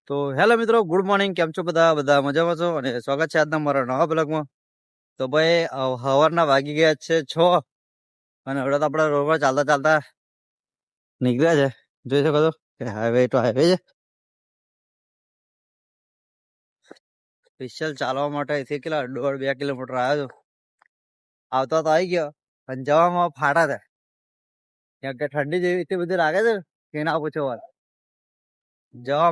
તો હેલો મિત્રો, good morning. કેમ છો બધા? બધા મજામાં છો? અને સ્વાગત છે આજના મારા નવા બ્લોગમાં. તો ભાઈ સવારના વાગી ગયા છે 6 અને હવે તો આપણે રોડ પર ચાલતા ચાલતા નીકળ્યા છે. જોઈ શકો છો કે હાઈવે તો હાઈવે છે. સ્પેશિયલ ચાલવા માટે અહીંથી કેટલા 1.5-2 કિલોમીટર આવ્યો છો. આવતા તો આવી ગયો અને જવામાં ફાટા થાય. કેમ કે ઠંડી જેવી એટલી બધી લાગે છે કે ના પૂછો વાત. જવા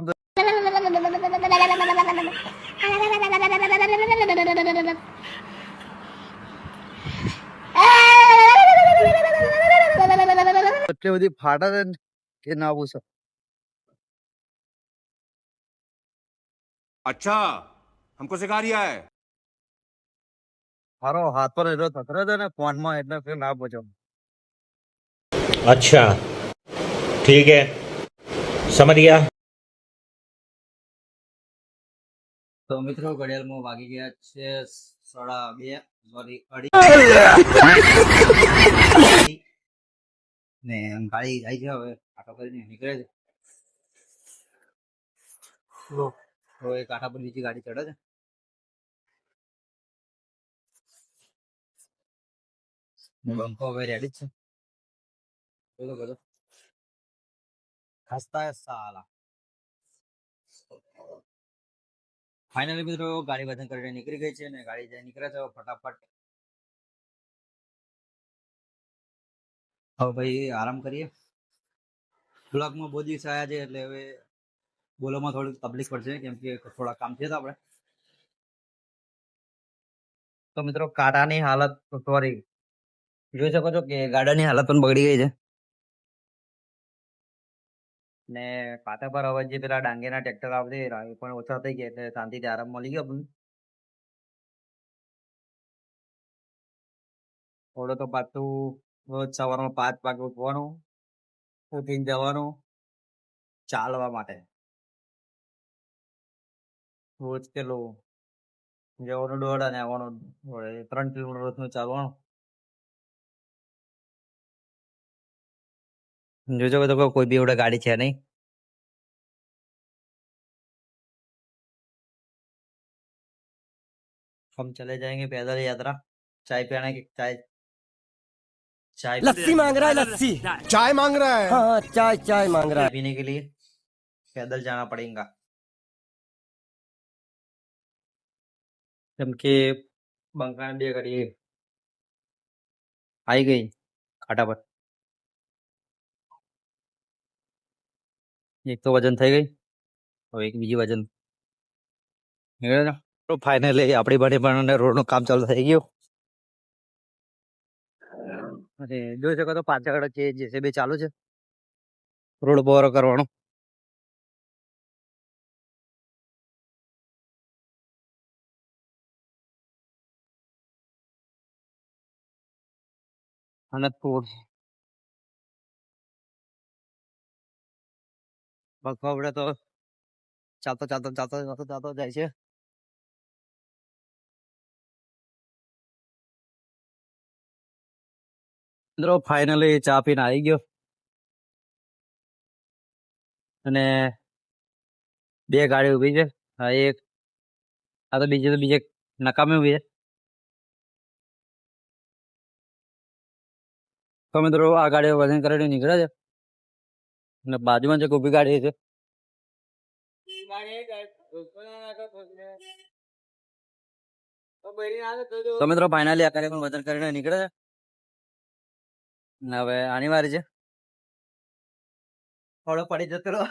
એટલી બધી ફાટા છે ને કે ના પૂછો. अच्छा हमको सिखा रिया है। મારો હાથ પર એટલો થથરો છે ને ફોનમાં, એટલે ફેર ના પૂછો. अच्छा ठीक है, समझ गया। તો મિત્રો ઘડિયાળમાં વાગી ગયા છે 2:30, સોરી 2:30 ને ગાડી જાય છે. હવે કાંઠા પર નીકળે છે. તો એ કાંઠા પર બીજી ગાડી ચડે છે. બંકો હવે રેડી જ છે. બોલો બોલો. ખસ્તા હે સાલા. ફાઇનલી મિત્રો ગાડી વજન કરીને નીકળી ગઈ છે ને ગાડી જાય નીકળે છે ફટાફટ. હવે ભાઈ આરામ કરીએ. બ્લોગમાં બહુ દિવસ આવ્યા છે એટલે હવે બોલવામાં થોડીક તકલીફ પડશે, કેમ કે થોડા કામ છે તો આપણે. તો મિત્રો કાંટાની હાલત, સોરી, જોઈ શકો છો કે ગાડાની હાલત પણ બગડી ગઈ છે. ને પાટા પર હવે જે પેલા ડાંગેના ટ્રેક્ટર આવશે એ પણ ઓછા થઈ ગયા એટલે શાંતિથી આરામ મળી ગયો. થોડો તો પાછું રોજ સવારમાં 5 વાગે ઉઠવાનું, ઉઠીને જવાનું ચાલવા માટે. રોજ કેટલું જવાનું 1.5 અને આવવાનું 3 કિલોમીટર રોજનું ચાલવાનું. જોજો તો કોઈ બી એવડે ગાડી છે નહીં. हम चले जाएंगे पैदल यात्रा, चाय पीने की चाय चाय लस्सी मांग रहा है, लस्सी चाय मांग रहा है। हाँ चाय चाय मांग रहा है। पीने के लिए पैदल जाना पड़ेगा, કેમ કે બંકાને 2 ગાડી આવી ગઈ કાંટા પર. એક તો વજન થઈ ગઈ, હવે એક બીજી વજન નીકળે ને. તો ફાઇનલી આપણી બાજુ પણ રોડનું કામ ચાલુ થઈ ગયું. અને જોઈ શકો તો પાછળ જે જેસીબી ચાલુ છે રોડ બોરો કરવાનો. અને બખો આપણે તો ચાલતો ચાલતો ચાલતો ચાલતો ચાલતો જાય છે. મિત્રો ફાઇનલી ચા પીને આવી ગયો અને 2 ગાડી ઉભી છે. એક આ તો બીજે નકામી ઉભી છે. તો મિત્રો આ ગાડીઓ વજન કરીને નીકળે છે અને બાજુમાં જે ઊભી ગાડી છે તો મિત્રો ફાઇનલી આ ગાડી પણ વજન કરીને નીકળે છે. હવે આની વારી છે. થોડો પડી જતો રહો.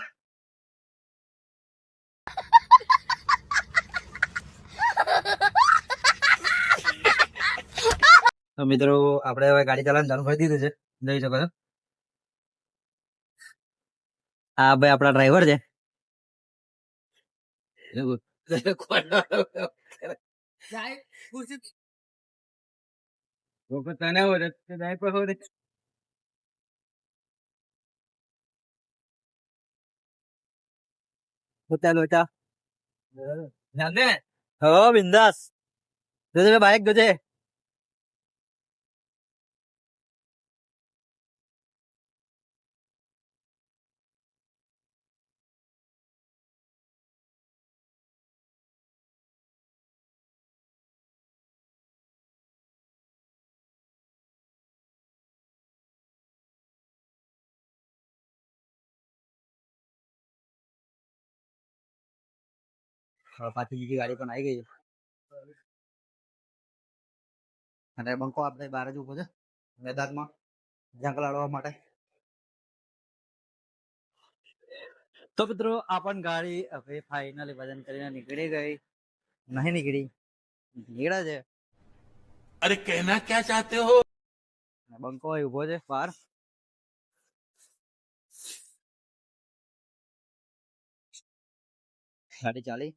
તો મિત્રો આપણે હવે ગાડી ચલાવવાનું ચાલુ કરી દીધું છે, જોઈ શકો છો. આ ભાઈ આપણા ડ્રાઈવર છે. બિંદાસ જોજે બાઈક જોજે. હવે પાછી બીજી ગાડી પણ આવી ગઈ છે અને બંકો આપણે બહાર જ ઉભો છે મેદાનમાં જંગ લડવા માટે. તો મિત્રો આ પણ ગાડી હવે ફાઇનલી વજન કરીને નીકળી ગઈ. નહીં નીકળી, નીકળે છે. अरे कहना क्या चाहते हो? અને બંકો અહીં ઉભો છે બહાર. ગાડી ચાલી.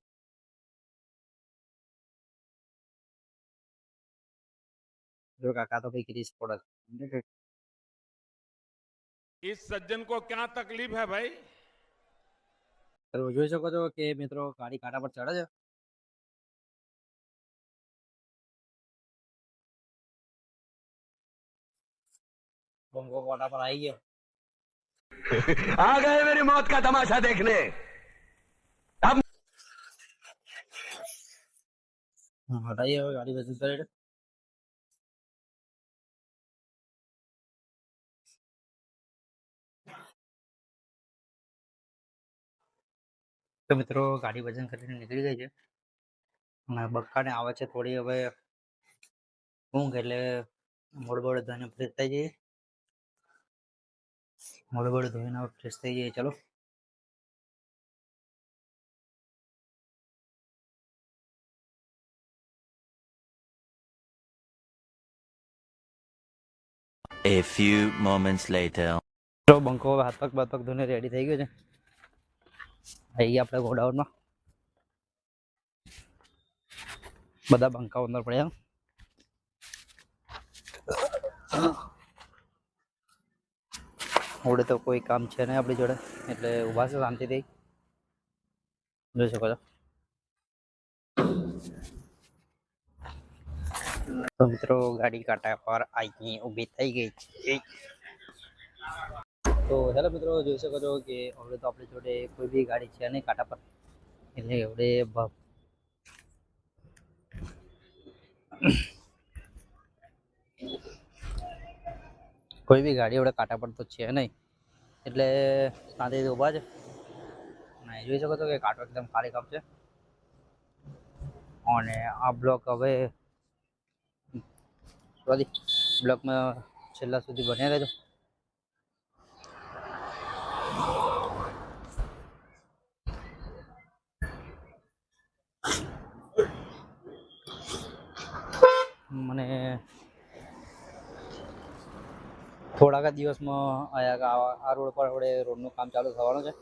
જો કાકા તો કઈ ક્રીસ પડે. इस सज्जन को क्या तकलीफ है भाई? તો જોઈ શકો છો કે મિત્રો ગાડી કાંટા પર ચડે છે. બંકો કાંટા પર આવી ગયો. आ गए मेरी मौत का तमाशा देखने. હટાઈએ હવે ગાડી વજન કરી. તો મિત્રો ગાડી વજન કરીને નીકળી ગઈ છે અને બક્કાને આવે છે થોડી હવે ઊંઘ એટલે મોડબોડ ધોઈને ફ્રેશ થઈ જઈએ. મોડબોડ ધોઈને ફ્રેશ થઈ જઈએ. ચલો A few moments later. તો બંકો હવે હાથ પગ બાથ પગ ધોઈને રેડી થઈ ગયો છે. આવી ગયા આપણે ગોડાઉનમાં. બધા બંકાઓ અંદર પડ્યા. આવડે તો કોઈ કામ છે નહીં આપણી જોડે એટલે ઊભા છે શાંતિથી. જોઈ શકો છો. તો મિત્રો ગાડી કાંટા પર આવીને ઊભી થઈ ગઈ છે. તો હેલો મિત્રો જોઈ શકો છો કે હવે તો આપણી જોડે કોઈ બી ગાડી છે નહીં કાંટા પર એટલે એવડે કોઈ બી ગાડી એવડે કાંટા પર તો છે નહીં એટલે શાંતિથી ઊભા છે. અને જોઈ શકો છો કે કાંટો એકદમ ખાલી કામ છે અને આ બ્લોક હવે બ્લોકમાં છેલ્લા સુધી બન્યા રહેજો. મને થોડાક જ દિવસમાં આ રોડ પર આપણે રોડનું કામ ચાલુ થવાનું છે.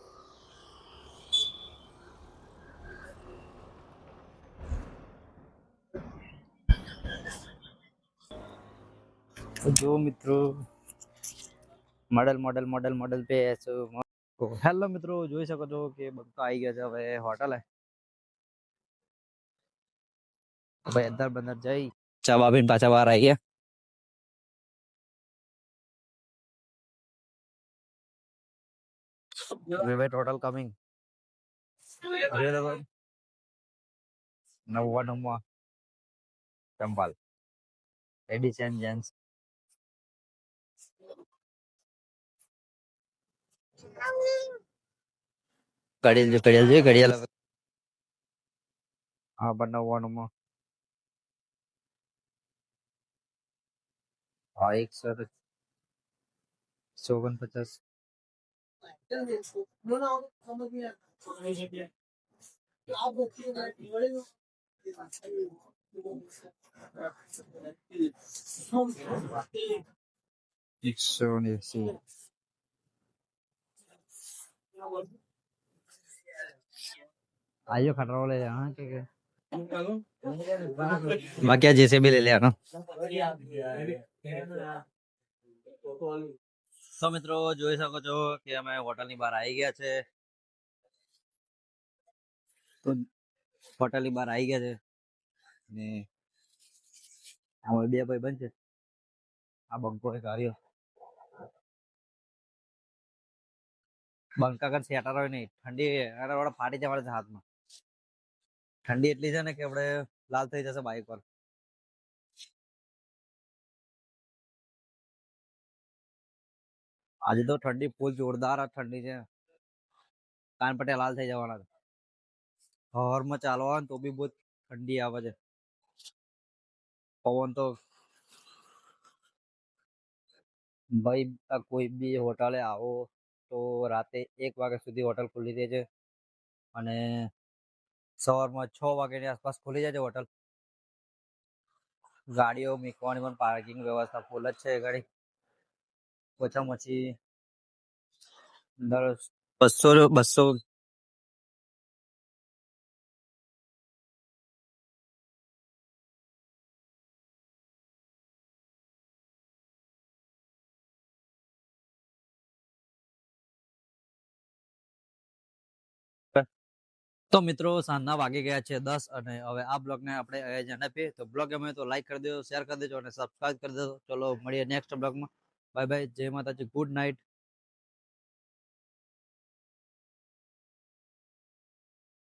જો મિત્રો મોડલ पे હેલો મિત્રો જોઈ શકો છો કે બંકો આવી ગયા છે હવે હોટલે. ભાઈ અંદર બંદર જઈ ચા બાબીને પાછા બહાર આવી ગયા. We were total coming. Available. નવા નંબર ચંપાલ લેડીઝ એન્ડ જેન્ટ્સ. ઘડિયાળ હા બનાવવાનું હા 149. आइयो खटरा ले जाना के बाकी जैसे भी ले ले आना. તો મિત્રો જોઈ શકો છો કે અમે હોટલની બહાર આવી ગયા છે. તો હોટલની બહાર આવી ગયા છે ને અમારે બે ભાઈ બન છે. આ બંકો એક આવ્યો. બંકા કર સેટર હોય નહીં ઠંડી અરે વડા ફાટી જવાના છે હાથમાં. ઠંડી એટલી છે ને કે આપણે લાલ થઈ જશે બાઈક પર. આજે તો ઠંડી ફૂલ જોરદાર ઠંડી છે. કાન પટ્યા લાલ થઈ જવાના છે. હવારમાં ચાલવા આવે ને તો બી બહુ ઠંડી આવે છે. પવન તો ભાઈ કોઈ બી હોટલે આવો તો રાતે 1 વાગ્યા સુધી હોટલ ખુલ્લી રહે છે અને સવારમાં 6 વાગ્યાની આસપાસ ખુલી જાય છે હોટલ. ગાડીઓ મૂકવાની પણ પાર્કિંગ વ્યવસ્થા ફૂલ જ છે ગાડી. ઓછામાં ઓછી 200 તો મિત્રો સાંજના વાગી ગયા છે 10 અને હવે આ બ્લોગને આપણે અહીંયા આપીએ. તો બ્લોગ ગમે તો લાઈક કરી દેજો, શેર કરી દેજો અને સબસ્ક્રાઇબ કરી દેજો. ચલો મળીએ નેક્સ્ટ બ્લોગમાં. બાય બાય, જય માતાજી, ગુડ નાઇટ.